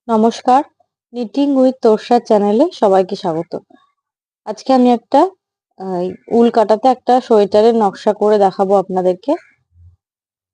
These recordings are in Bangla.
নমস্কার, নিটিং উইথ তোরসা চ্যানেলে সবাইকে স্বাগত। আজকে আমি একটা উল কাটাতে একটা সোয়েটারের নকশা করে দেখাবো আপনাদেরকে।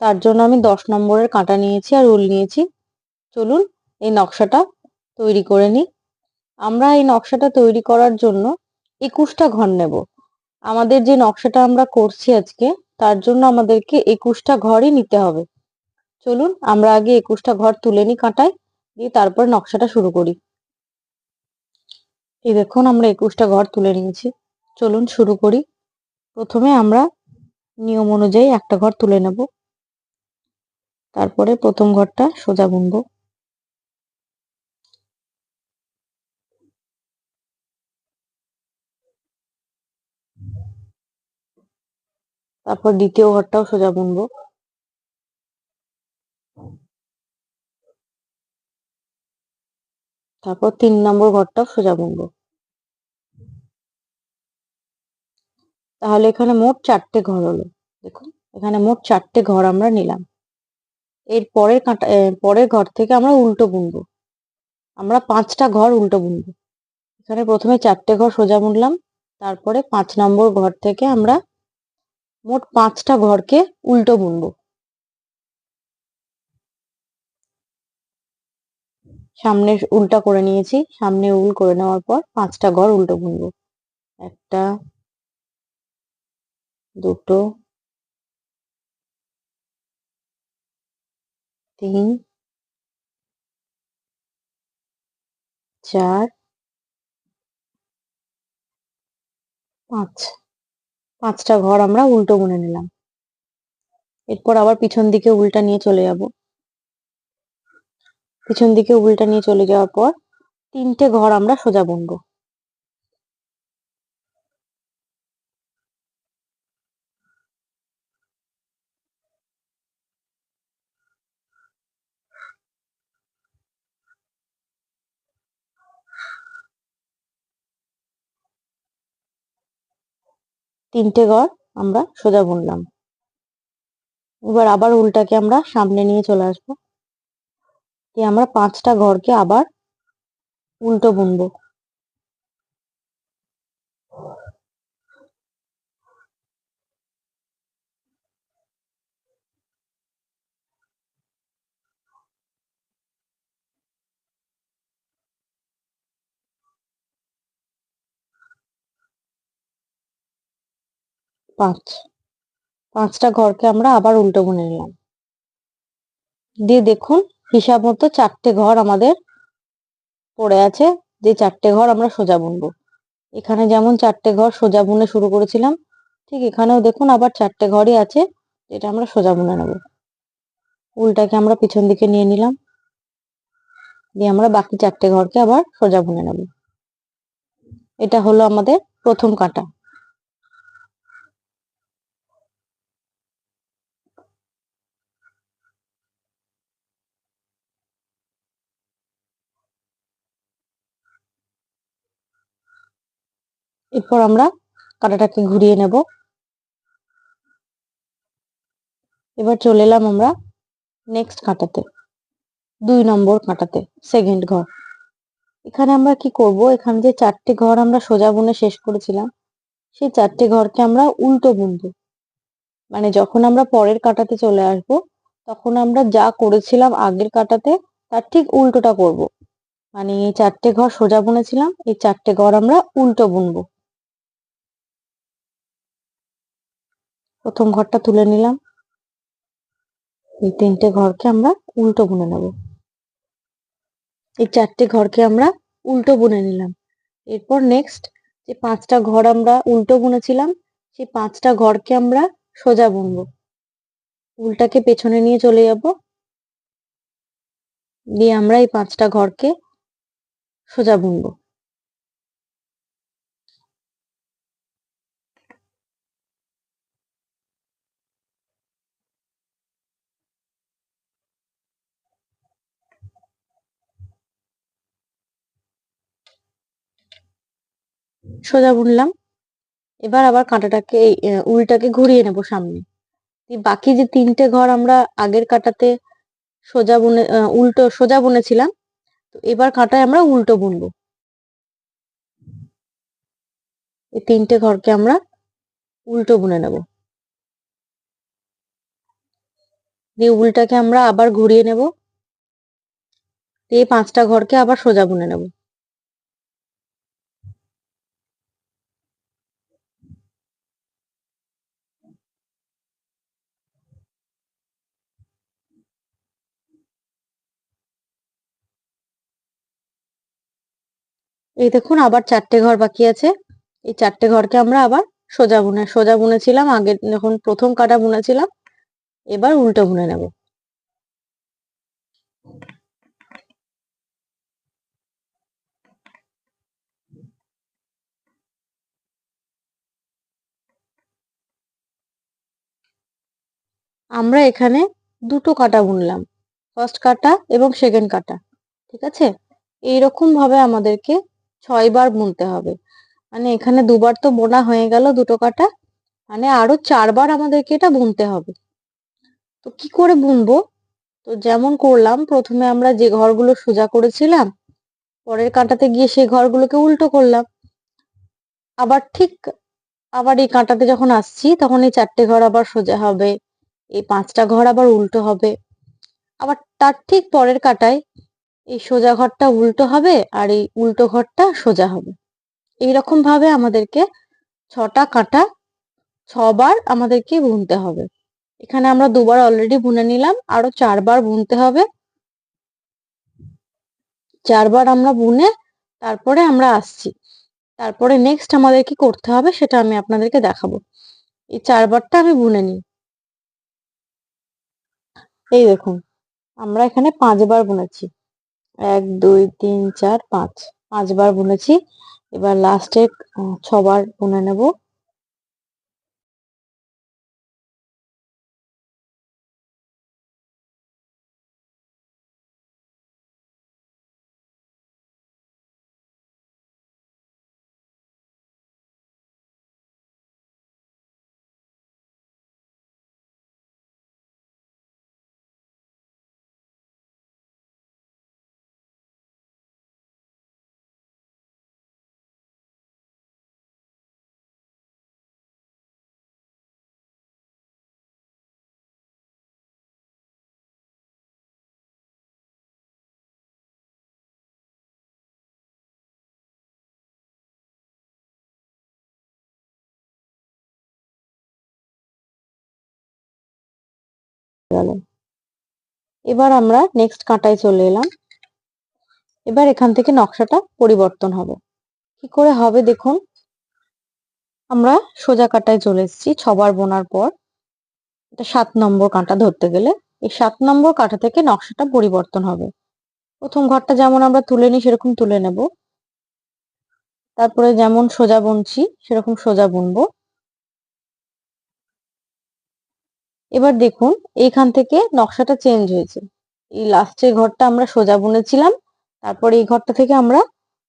তার জন্য আমি 10 নম্বরের কাঁটা নিয়েছি আর উল নিয়েছি। চলুন এই নকশাটা তৈরি করে নিই। আমরা এই নকশাটা তৈরি করার জন্য 21টা ঘর নেব। আমাদের যে নকশাটা আমরা করছি আজকে, তার জন্য আমাদেরকে 21টা ঘরই নিতে হবে। চলুন আমরা আগে 21টা ঘর তুলে নিই কাঁটায়, দিয়ে তারপর নকশাটা শুরু করি। এই দেখুন আমরা 21টা ঘর তুলে নিয়েছি। চলুন শুরু করি। প্রথমে আমরা নিয়ম অনুযায়ী একটা ঘর তুলে নেব, তারপরে প্রথম ঘরটা সোজা বুনবো, তারপর দ্বিতীয় ঘরটাও সোজা বুনবো, তারপর 3 নম্বর ঘরটাও সোজা বুনবো। তাহলে এখানে মোট 4টে ঘর হলো। দেখুন এখানে মোট 4টে ঘর আমরা নিলাম। এর পরের ঘর থেকে আমরা উল্টো বুনবো। আমরা 5টা ঘর উল্টো বুনবো। এখানে প্রথমে 4টে ঘর সোজা বুনলাম, তারপরে 5 নম্বর ঘর থেকে আমরা মোট 5টা ঘরকে উল্টো বুনবো। সামনে উল্টা করে নিয়েছি, সামনে উল করে নেওয়ার পর 5টা ঘর উল্টো বুনবো। 1টা, 2টো, 3, 4, 5। 5টা ঘর আমরা উল্টো বুনে নিলাম। এরপর আবার পিছন দিকে উলটা নিয়ে চলে যাব। পিছন দিকে উলটা নিয়ে চলে যাওয়ার পর 3টে ঘর আমরা সোজা বুনবো। 3টে ঘর আমরা সোজা বুনলাম। এবার আবার উলটাকে আমরা সামনে নিয়ে চলে আসবো, দিয়ে আমরা 5টা ঘরকে আবার উল্টো বুনবো। 5টা ঘরকে আমরা আবার উল্টো বুনে নিলাম। দিয়ে দেখুন হিসাব মতো 4টে ঘর আমাদের পড়ে আছে, যে 4টে ঘর আমরা সোজা বুনবো। এখানে যেমন 4টে ঘর সোজা বুনে শুরু করেছিলাম, ঠিক এখানেও দেখুন আবার 4টে ঘরই আছে, যেটা আমরা সোজা বুনে নেব। উলটাকে আমরা পিছন দিকে নিয়ে নিলাম, দিয়ে আমরা বাকি 4টে ঘরকে আবার সোজা বুনে নেব। এটা হলো আমাদের প্রথম কাটা। এরপর আমরা কাটাটাকে ঘুরিয়ে নেব। এবার চলে এলাম আমরা নেক্সট কাটাতে, 2 নম্বর কাটাতে, সেকেন্ড ঘর। এখানে আমরা কি করব, এখানে যে 4টে ঘর আমরা সোজা বুনে শেষ করেছিলাম, সেই 4টে ঘরকে আমরা উল্টো বুনবো। মানে যখন আমরা পরের কাটাতে চলে আসব, তখন আমরা যা করেছিলাম আগের কাটাতে তার ঠিক উল্টোটা করব। মানে এই 4টে ঘর সোজা বুনেছিলাম, এই 4টে ঘর আমরা উল্টো বুনবো। প্রথম ঘরটা তুলে নিলাম, এই 3টে ঘরকে আমরা উল্টো বুনে নেব। এই 4টে ঘরকে আমরা উল্টো বুনে নিলাম। এরপর নেক্সট যে 5টা ঘর আমরা উল্টো বুনেছিলাম, সেই 5টা ঘরকে আমরা সোজা বুনবো। উলটাকে পেছনে নিয়ে চলে যাব, দিয়ে আমরা এই 5টা ঘরকে সোজা বুনবো। সোজা বুনলাম। এবার আবার কাঁটাটাকে উলটাকে ঘুরিয়ে নেব সামনে। বাকি যে 3টে ঘর আমরা আগের কাটাতে সোজা বুনে উল্টো সোজা বুনেছিলাম, তো এবার কাঁটায় আমরা উল্টো বুনবো। এই 3টে ঘরকে আমরা উল্টো বুনে নেব। দিয়ে উল্টাকে আমরা আবার ঘুরিয়ে নেব। দিয়ে 5টা ঘরকে আবার সোজা বুনে নেব। এই দেখুন আবার 4টে ঘর বাকি আছে। এই 4টে ঘরকে আমরা আবার সোজা বুনেছিলাম আগে, যখন প্রথম কাটা বুনেছিলাম। এবার উল্টো বুনে নেব। আমরা এখানে 2টো কাটা বুনলাম, ফার্স্ট কাটা এবং সেকেন্ড কাটা। ঠিক আছে, এইরকম ভাবে আমাদেরকে 6বার বুনতে হবে। মানে এখানে 2বার তো বোনা হয়ে গেল 2টো কাটা, মানে আরো 4বার আমাদেরকে এটা বুনতে হবে। তো কি করে বুনবো? তো যেমন করলাম, প্রথমে আমরা যে ঘরগুলো সোজা করেছিলাম, পরের কাঁটাতে গিয়ে সেই ঘরগুলোকে উল্টো করলাম। আবার এই কাঁটাতে যখন আসছি, তখন এই 4টে ঘর আবার সোজা হবে, এই 5টা ঘর আবার উল্টো হবে। আবার তার ঠিক পরের কাঁটায় এই সোজা ঘরটা উল্টো হবে আর এই উল্টো ঘরটা সোজা হবে। এইরকম ভাবে আমাদেরকে 6টা কাঁটা 6বার আমাদেরকে বুনতে হবে। এখানে আমরা 2বার অলরেডি বুনে নিলাম, আরো 4বার বুনতে হবে। 4বার আমরা বুনে তারপরে আমরা আসছি। তারপরে নেক্সট আমাদের কি করতে হবে সেটা আমি আপনাদেরকে দেখাবো। এই 4বারটা আমি বুনে নিই। এই দেখুন, আমরা এখানে 5বার বুনেছি। 1 2 3 4 5, 5বার বুনেছি। এবার লাস্টে 6বার বুনে নেব। গেল। এবার আমরা নেক্সট কাঁটায় চলে এলাম। এবার এখান থেকে নকশাটা পরিবর্তন হবে। কি করে হবে দেখুন, আমরা সোজা কাঁটায় চলে এসেছি 6বার বোনার পর। এটা 7 নম্বর কাঁটা ধরতে গেলে। এই 7 নম্বর কাঁটা থেকে নকশাটা পরিবর্তন হবে। প্রথম ঘরটা যেমন আমরা তুলে নিই সেরকম তুলে নেব। তারপরে যেমন সোজা বুনছি সেরকম সোজা বুনবো। এবার দেখুন এইখান থেকে নকশাটা চেঞ্জ হয়েছে। এই লাস্টের ঘরটা আমরা সোজা বুনেছিলাম, তারপর এই ঘরটা থেকে আমরা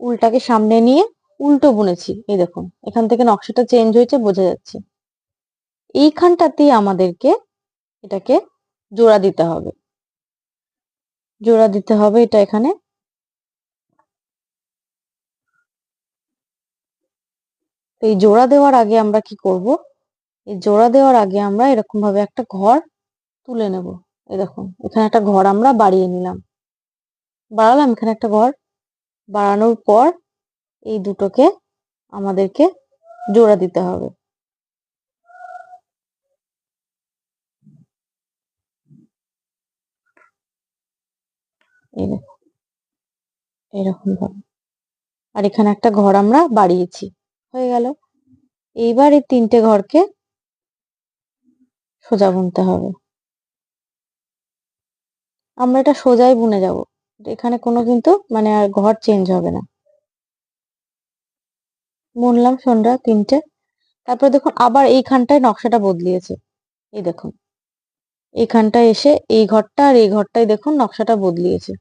উল্টাকে সামনে নিয়ে উল্টো বুনেছি। এই দেখুন এখান থেকে নকশাটা চেঞ্জ হয়েছে, বোঝা যাচ্ছে। এইখানটাতেই আমাদেরকে এটাকে জোড়া দিতে হবে। জোড়া দিতে হবে এটা এখানে। এই জোড়া দেওয়ার আগে আমরা কি করব, এই জোড়া দেওয়ার আগে আমরা এরকম ভাবে একটা ঘর তুলে নেব। এই দেখুন এখানে একটা ঘর আমরা বাড়িয়ে নিলাম, বাড়ালাম এখানে একটা ঘর। বাড়ানোর পর এই দুটোকে আমাদেরকে জোড়া দিতে হবে। এই দেখুন এরকম ভাবে। আর এখানে একটা ঘর আমরা বাড়িয়েছি, হয়ে গেল। এইবার এই 3টে ঘরকে সোজা বুনতে হবে। আমরা এটা সোজাই বুনে যাব, এখানে কোনো কিন্তু মানে আর ঘর চেঞ্জ হবে না। বুনলাম সোজা 3টে। তারপর দেখুন আবার এইখানটায় নকশাটা বদলিয়েছে। এই দেখুন এইখানটায় এসে এই ঘরটা আর এই ঘরটায় দেখুন নকশাটা বদলিয়েছে।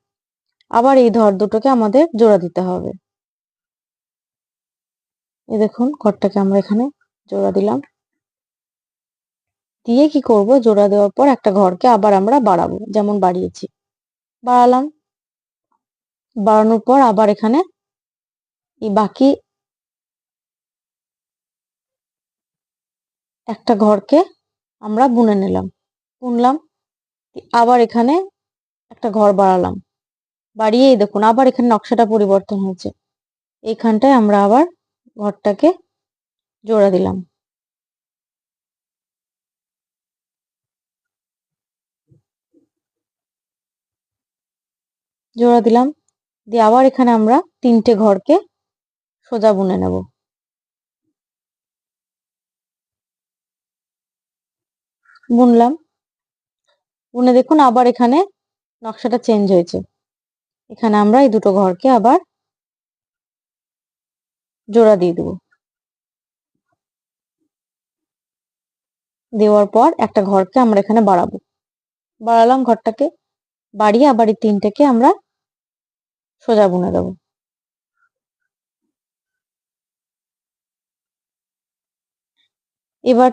আবার এই ধর দুটোকে আমাদের জোড়া দিতে হবে। এই দেখুন ঘরটাকে আমরা এখানে জোড়া দিলাম। দিয়ে কি করব, জোড়া দেওয়ার পর একটা ঘরকে আবার আমরা বাড়াবো, যেমন বাড়িয়েছি। বাড়ালাম। বাড়ানোর পর আবার এখানে এই বাকি একটা ঘরকে আমরা বুনলাম, আবার এখানে একটা ঘর বাড়ালাম, বাড়িয়ে এই দেখুন আবার এখানে নকশাটা পরিবর্তন হয়েছে। এইখানটায় আমরা আবার ঘরটাকে জোড়া দিলাম, দিয়ে আবার এখানে আমরা 3টে ঘরকে সোজা বুনে নেব। বুনলাম, বুনে দেখুন আবার এখানে নকশাটা চেঞ্জ হয়েছে। এখানে আমরা এই দুটো ঘরকে আবার জোড়া দিয়ে দেবো। দেওয়ার পর একটা ঘরকে আমরা এখানে বাড়ালাম ঘরটাকে, বাড়িয়ে আবার এই 3টেকে আমরা সোজা বুনে দেবো। এবার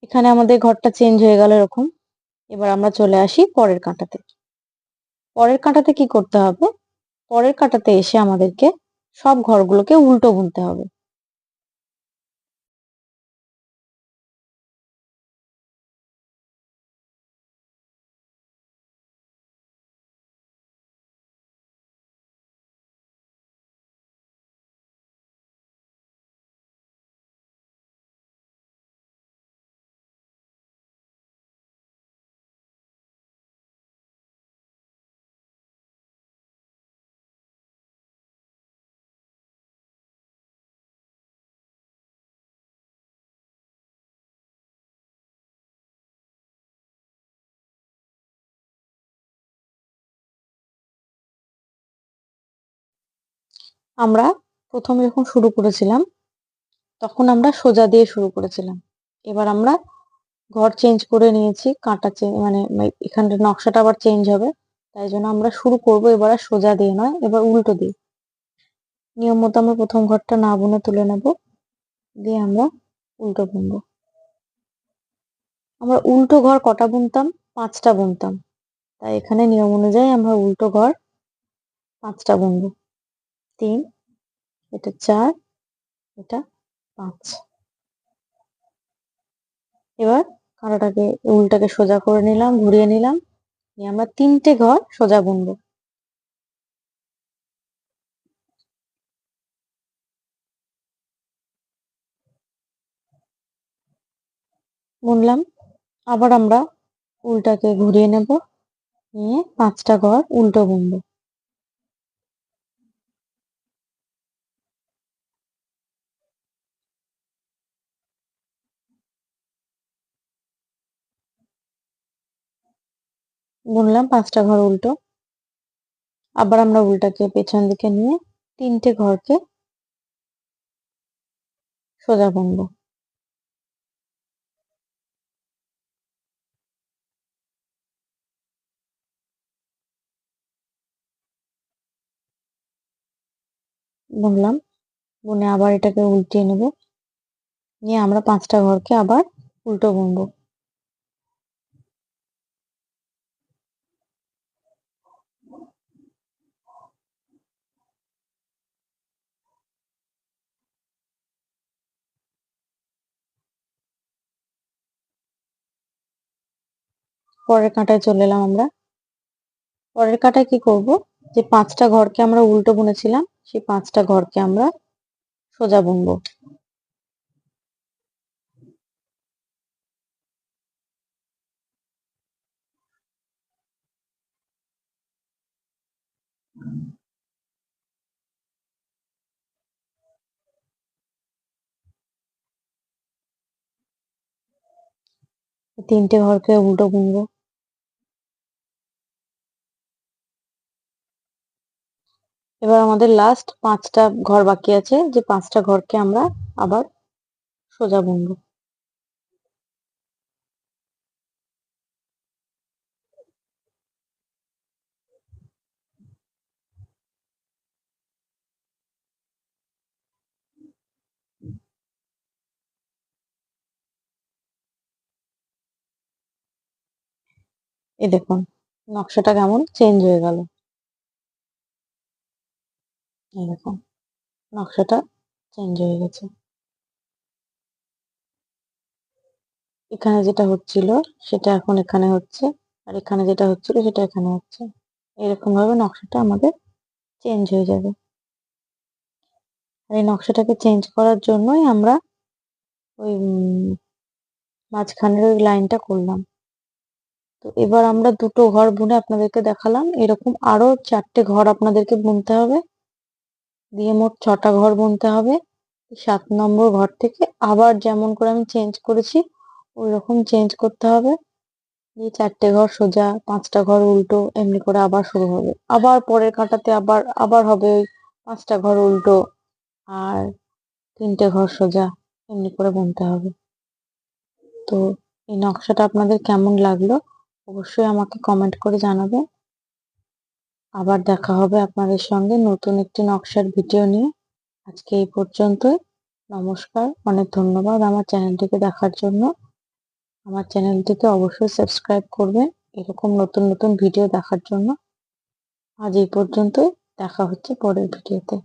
এখানে আমাদের ঘরটা চেঞ্জ হয়ে গেল এরকম। এবার আমরা চলে আসি পরের কাঁটাতে। পরের কাঁটাতে কি করতে হবে? পরের কাঁটাতে এসে আমাদেরকে সব ঘরগুলোকে উল্টো বুনতে হবে। আমরা প্রথমে যখন শুরু করেছিলাম তখন আমরা সোজা দিয়ে শুরু করেছিলাম। এবার আমরা ঘর চেঞ্জ করে নিয়েছি, কাঁটা মানে এখানটা নকশাটা আবার চেঞ্জ হবে, তাই জন্য আমরা শুরু করব এবার আর সোজা দিয়ে নয়, এবার উল্টো দিয়ে। নিয়ম মতো আমরা প্রথম ঘরটা না বুনে তুলে নেব, দিয়ে আমরা উল্টো বুনবো। আমরা উল্টো ঘর কটা বুনতাম? 5টা বুনতাম, তাই এখানে নিয়ম অনুযায়ী আমরা উল্টো ঘর 5টা বুনবো। 3, এটা 4, এটা 5। এবার কাঁটাটাকে উল্টাকে সোজা করে নিলাম, ঘুরিয়ে নিলাম, নিয়ে আমরা 3টে ঘর সোজা বুনবো। বুনলাম, আবার আমরা উল্টাকে ঘুরিয়ে নেব, নিয়ে 5টা ঘর উল্টো বুনবো। বুনলাম 5টা ঘর উল্টো, আবার আমরা উল্টাকে পেছন দিকে নিয়ে 3টে ঘরকে সোজা বুনবো। বুনলাম, বুনে আবার এটাকে উল্টিয়ে নেব, নিয়ে আমরা 5টা ঘরকে আবার উল্টো বুনবো। পরের কাঁটায় চলে এলাম আমরা। পরের কাঁটায় কি করব? যে 5টা ঘরকে আমরা উল্টো বুনেছিলাম সেই 5টা ঘরকে আমরা সোজা বুনবো। এই 3টে ঘরকে উল্টো বুনবো। এবার আমাদের লাস্ট 5টা ঘর বাকি আছে, যে 5টা ঘরকে আমরা আবার সোজা বুনবো। এই দেখুন নকশাটা কেমন চেঞ্জ হয়ে গেল। এরকম নকশাটা চেঞ্জ হয়ে গেছে। এখানে যেটা হচ্ছিল সেটা এখন এখানে হচ্ছে, আর এখানে যেটা হচ্ছিল সেটা এখানে হচ্ছে। এরকম ভাবে নকশাটা আমাদের চেঞ্জ হয়ে যাবে। আর এই নকশাটাকে চেঞ্জ করার জন্যই আমরা ওই মাঝখানের ওই লাইনটা করলাম। তো এবার আমরা দুটো ঘর বুনে আপনাদেরকে দেখালাম। এরকম আরো 4টে ঘর আপনাদেরকে বুনতে হবে, দিয়ে মোট 6টা ঘর বুনতে হবে। 7 নম্বর ঘর থেকে আবার যেমন করে আমি চেঞ্জ করেছি ওই রকম চেঞ্জ করতে হবে। দিয়ে 4টে ঘর সোজা, 5টা ঘর উল্টো, এমনি করে আবার শুরু হবে। আবার পরের কাঁটাতে আবার আবার হবে ওই 5টা ঘর উল্টো আর 3টে ঘর সোজা, এমনি করে বুনতে হবে। তো এই নকশাটা আপনাদের কেমন লাগলো অবশ্যই আমাকে কমেন্ট করে জানাবেন। আবার দেখা হবে আপনাদের সঙ্গে নতুন একটি নকশার ভিডিও নিয়ে। আজকে এই পর্যন্তই। নমস্কার, অনেক ধন্যবাদ আমার চ্যানেলটিকে দেখার জন্য। আমার চ্যানেলটিকে অবশ্যই সাবস্ক্রাইব করবেন এরকম নতুন নতুন ভিডিও দেখার জন্য। আজ এই পর্যন্তই, দেখা হচ্ছে পরের ভিডিওতে।